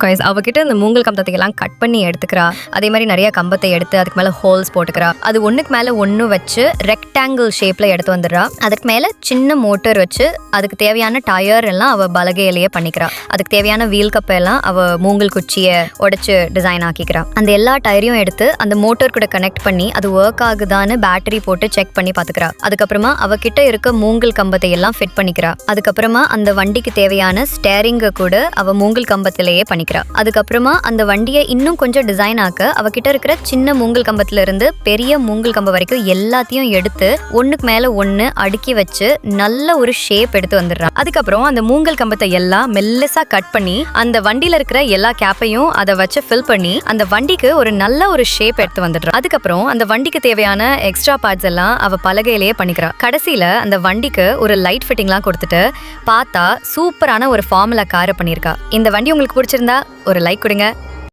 Guys அவகிட்ட இந்த மூங்கல் கம்பத்தையெல்லாம் cut பண்ணி எடுத்துக்கிறா. அதே மாதிரி நிறைய கம்பத்தை எடுத்து அதுக்கு மேல ஹோல்ஸ் போட்டுக்கிறா. அது ஒண்ணுக்கு மேல ஒண்ணு வச்சு ரெக்டாங்கிள் ஷேப்ல எடுத்து வந்துடுறா. அதுக்கு மேல சின்ன மோட்டர் வச்சு அதுக்கு தேவையான டயர் எல்லாம் அவ பலகையிலேயே பண்ணிக்கிறா. அதுக்கு தேவையான வீல் கப்பை எல்லாம் அவ மூங்கல் குச்சியை உடைச்சு டிசைன் ஆக்கிக்கிறா. அந்த எல்லா டயரையும் எடுத்து அந்த மோட்டர் கூட கனெக்ட் பண்ணி அது ஒர்க் ஆகுதான்னு பேட்டரி போட்டு செக் பண்ணி பாத்துக்கிறா. அதுக்கப்புறமா அவகிட்ட இருக்க மூங்கல் கம்பத்தை எல்லாம் ஃபிட் பண்ணிக்கிறா. அதுக்கப்புறமா அந்த வண்டிக்கு தேவையான ஸ்டேரிங்க கூட அவ மூங்கல் கம்பத்திலேயே பண்ணிக்கிறா. அதுக்கப்புறமா அந்த வண்டியை இன்னும் கொஞ்சம் டிசைன் ஆக்க அவகிட்ட இருக்கிற சின்ன மூங்கல் கம்பத்துல இருந்து பெரிய மூங்கல் கம்பம் வரைக்கும் எல்லாத்தையும் எடுத்து ஒண்ணுக்கு மேல ஒண்ணு அடுக்கி வச்சு நல்ல ஒரு ஷேப் எடுத்து வந்துடுறா. அதுக்கப்புறம் அந்த மூங்கல் கம்பத்தை எல்லாம் மெல்லிசா கட் பண்ணி அந்த வண்டியில இருக்கிற எல்லா கேப்பையும் அதை வச்சு ஃபில் பண்ணி அந்த வண்டிக்கு ஒரு நல்ல ஒரு ஷேப் எடுத்து வந்துடுறா. அதுக்கப்புறம் அந்த வண்டிக்கு தேவையான எக்ஸ்ட்ரா பார்ட்ஸ் எல்லாம் அவ பலகையிலேயே பண்ணிக்கிறா. கடைசியில அந்த வண்டிக்கு ஒரு லைட் ஃபிட்டிங்லாம் கொடுத்துட்டு பார்த்தா சூப்பரான ஒரு ஃபார்முலா காரை பண்ணியிருக்கா. இந்த வண்டி உங்களுக்கு பிடிச்சிருந்தா ஒரு லைக் கொடுங்க.